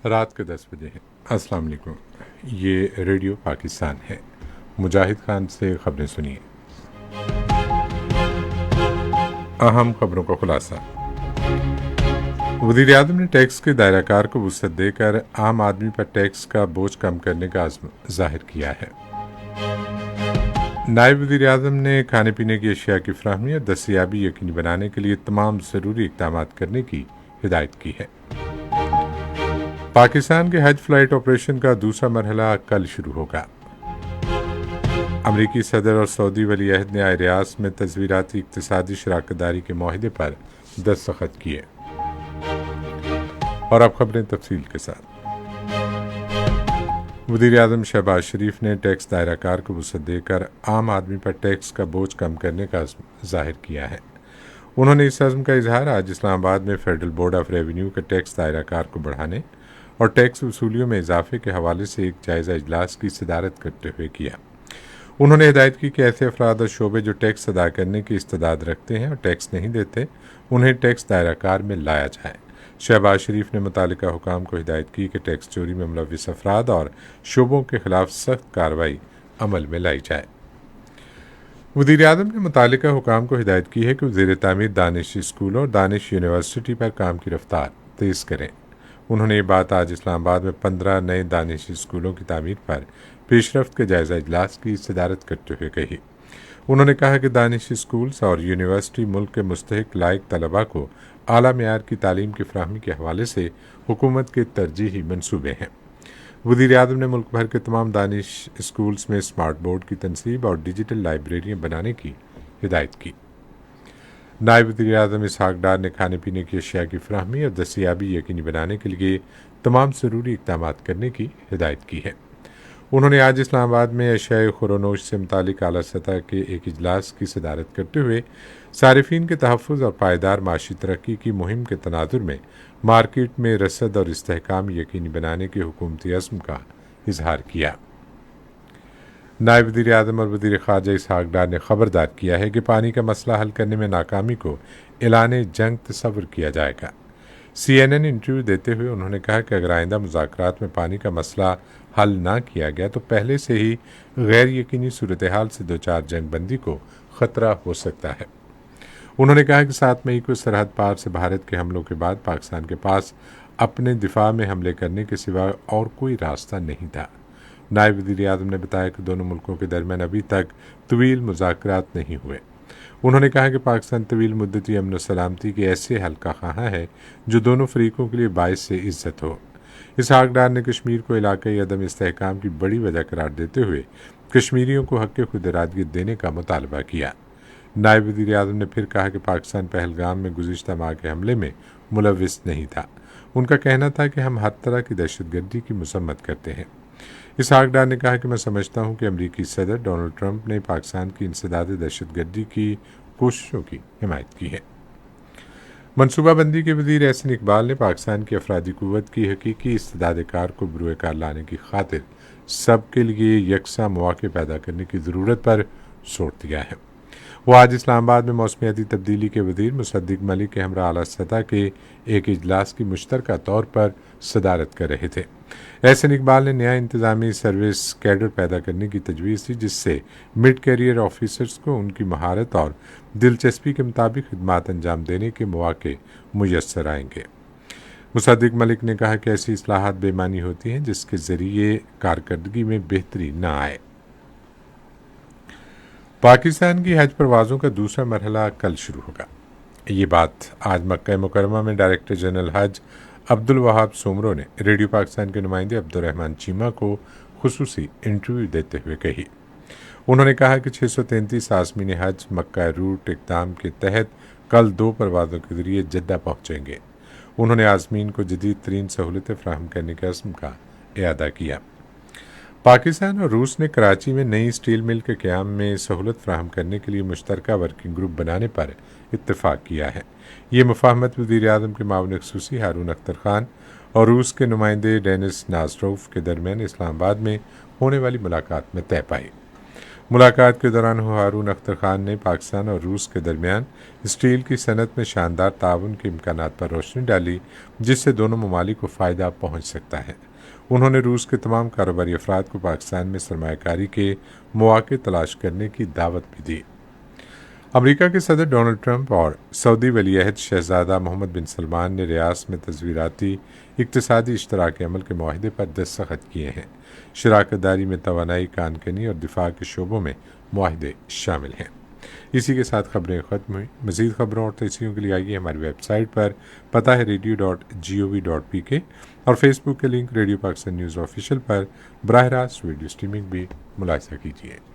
رات کے 10 بجے ہیں۔ السلام علیکم، یہ ریڈیو پاکستان ہے۔ مجاہد خان سے خبریں سنیے۔ اہم خبروں کا خلاصہ۔ وزیر اعظم نے ٹیکس کے دائرہ کار کو وسعت دے کر عام آدمی پر ٹیکس کا بوجھ کم کرنے کا عزم ظاہر کیا ہے۔ نائب وزیر اعظم نے کھانے پینے کی اشیاء کی فراہمی اور دستیابی یقینی بنانے کے لیے تمام ضروری اقدامات کرنے کی ہدایت کی ہے۔ پاکستان کے حج فلائٹ آپریشن کا دوسرا مرحلہ کل شروع ہوگا۔ امریکی صدر اور سعودی ولی عہد نے آئے ریاض میں تصویراتی اقتصادی شراکت داری کے معاہدے پر دستخط کیے۔ اور اب خبریں تفصیل کے ساتھ۔ وزیر اعظم شہباز شریف نے ٹیکس دائرہ کار کو وسعت دے کر عام آدمی پر ٹیکس کا بوجھ کم کرنے کا عزم ظاہر کیا ہے۔ انہوں نے اس عزم کا اظہار آج اسلام آباد میں فیڈرل بورڈ آف ریونیو کے ٹیکس دائرہ کار کو بڑھانے اور ٹیکس وصولیوں میں اضافے کے حوالے سے ایک جائزہ اجلاس کی صدارت کرتے ہوئے کیا۔ انہوں نے ہدایت کی کہ ایسے افراد اور شعبے جو ٹیکس ادا کرنے کی استعداد رکھتے ہیں اور ٹیکس نہیں دیتے، انہیں ٹیکس دائرہ کار میں لایا جائے۔ شہباز شریف نے متعلقہ حکام کو ہدایت کی کہ ٹیکس چوری میں ملوث افراد اور شعبوں کے خلاف سخت کارروائی عمل میں لائی جائے۔ وزیر اعظم نے متعلقہ حکام کو ہدایت کی ہے کہ وہ زیر تعمیر دانش اسکولوں اور دانش یونیورسٹی پر کام کی رفتار تیز کریں۔ انہوں نے یہ بات آج اسلام آباد میں 15 نئے دانش اسکولوں کی تعمیر پر پیش رفت کے جائزہ اجلاس کی صدارت کرتے ہوئے کہی۔ انہوں نے کہا کہ دانش اسکولز اور یونیورسٹی ملک کے مستحق لائق طلباء کو اعلیٰ معیار کی تعلیم کی فراہمی کے حوالے سے حکومت کے ترجیحی منصوبے ہیں۔ وزیر اعظم نے ملک بھر کے تمام دانش اسکولز میں اسمارٹ بورڈ کی تنصیب اور ڈیجیٹل لائبریریاں بنانے کی ہدایت کی۔ نائب وزیر اعظم اسحاق ڈار نے کھانے پینے کی اشیاء کی فراہمی اور دستیابی یقینی بنانے کے لیے تمام ضروری اقدامات کرنے کی ہدایت کی ہے۔ انہوں نے آج اسلام آباد میں اشیاء خورونوش سے متعلق اعلیٰ سطح کے ایک اجلاس کی صدارت کرتے ہوئے صارفین کے تحفظ اور پائیدار معاشی ترقی کی مہم کے تناظر میں مارکیٹ میں رسد اور استحکام یقینی بنانے کے حکومتی عزم کا اظہار کیا۔ نائب وزیر اعظم اور وزیر خارجہ اسحاق ڈار نے خبردار کیا ہے کہ پانی کا مسئلہ حل کرنے میں ناکامی کو اعلان جنگ تصور کیا جائے گا۔ CNN انٹرویو دیتے ہوئے انہوں نے کہا کہ اگر آئندہ مذاکرات میں پانی کا مسئلہ حل نہ کیا گیا تو پہلے سے ہی غیر یقینی صورتحال سے دوچار جنگ بندی کو خطرہ ہو سکتا ہے۔ انہوں نے کہا کہ 7 مئی کو سرحد پار سے بھارت کے حملوں کے بعد پاکستان کے پاس اپنے دفاع میں حملے کرنے کے سوا اور کوئی راستہ نہیں تھا۔ نائب وزیر اعظم نے بتایا کہ دونوں ملکوں کے درمیان ابھی تک طویل مذاکرات نہیں ہوئے۔ انہوں نے کہا کہ پاکستان طویل مدتی امن و سلامتی کے ایسے حل کا خواہاں ہے جو دونوں فریقوں کے لیے باعث سے عزت ہو۔ اسحاق ڈار نے کشمیر کو علاقائی عدم استحکام کی بڑی وجہ قرار دیتے ہوئے کشمیریوں کو حق خود ارادیت دینے کا مطالبہ کیا۔ نائب وزیر اعظم نے پھر کہا کہ پاکستان پہلگام میں گزشتہ ماہ کے حملے میں ملوث نہیں تھا۔ ان کا کہنا تھا کہ ہم ہر طرح کی دہشت گردی کی مذمت کرتے ہیں۔ اسحاق ڈار نے کہا کہ میں سمجھتا ہوں کہ امریکی صدر ڈونلڈ ٹرمپ نے پاکستان کی انسداد دہشت گردی کی کوششوں کی حمایت کی ہے۔ منصوبہ بندی کے وزیر احسن اقبال نے پاکستان کی افرادی قوت کی حقیقی استعداد کار کو بروئے کار لانے کی خاطر سب کے لیے یکساں مواقع پیدا کرنے کی ضرورت پر زور دیا ہے۔ وہ آج اسلام آباد میں موسمیاتی تبدیلی کے وزیر مصدق ملک کے ہمراہ اعلیٰ سطح کے ایک اجلاس کی مشترکہ طور پر صدارت کر رہے تھے۔ احسن اقبال نے نیا انتظامی سروس کیڈر پیدا کرنے کی تجویز دی جس سے مڈ کیریئر آفیسرز کو ان کی مہارت اور دلچسپی کے مطابق خدمات انجام دینے کے مواقع میسر آئیں گے۔ مصدق ملک نے کہا کہ ایسی اصلاحات بے معنی ہوتی ہیں جس کے ذریعے کارکردگی میں بہتری نہ آئے۔ پاکستان کی حج پروازوں کا دوسرا مرحلہ کل شروع ہوگا۔ یہ بات آج مکہ مکرمہ میں ڈائریکٹر جنرل حج عبدالوہاب سومرو نے ریڈیو پاکستان کے نمائندے عبدالرحمان چیمہ کو خصوصی انٹرویو دیتے ہوئے کہی۔ انہوں نے کہا کہ 633 عازمین حج مکہ روٹ اقدام کے تحت کل 2 پروازوں کے ذریعے جدہ پہنچیں گے۔ انہوں نے عازمین کو جدید ترین سہولتیں فراہم کرنے کے عزم کا اعادہ کیا۔ پاکستان اور روس نے کراچی میں نئی اسٹیل مل کے قیام میں سہولت فراہم کرنے کے لیے مشترکہ ورکنگ گروپ بنانے پر اتفاق کیا ہے۔ یہ مفاہمت وزیر اعظم کے معاون خصوصی ہارون اختر خان اور روس کے نمائندے ڈینس نازروف کے درمیان اسلام آباد میں ہونے والی ملاقات میں طے پائی۔ ملاقات کے دوران ہارون اختر خان نے پاکستان اور روس کے درمیان اسٹیل کی صنعت میں شاندار تعاون کے امکانات پر روشنی ڈالی، جس سے دونوں ممالک کو فائدہ پہنچ سکتا ہے۔ انہوں نے روس کے تمام کاروباری افراد کو پاکستان میں سرمایہ کاری کے مواقع تلاش کرنے کی دعوت بھی دی۔ امریکہ کے صدر ڈونلڈ ٹرمپ اور سعودی ولی عہد شہزادہ محمد بن سلمان نے ریاض میں تصویراتی اقتصادی اشتراک عمل کے معاہدے پر دستخط کیے ہیں۔ شراکت داری میں توانائی، کان کنی اور دفاع کے شعبوں میں معاہدے شامل ہیں۔ اسی کے ساتھ خبریں ختم ہوئیں۔ مزید خبروں اور تجزیوں کے لیے آئیے ہماری ویب سائٹ پر، پتہ ہے radio.gov.pk، اور فیس بک کے link Radio Pakistan News official پر براہ راست ویڈیو سٹریمنگ بھی ملاحظہ کیجیے۔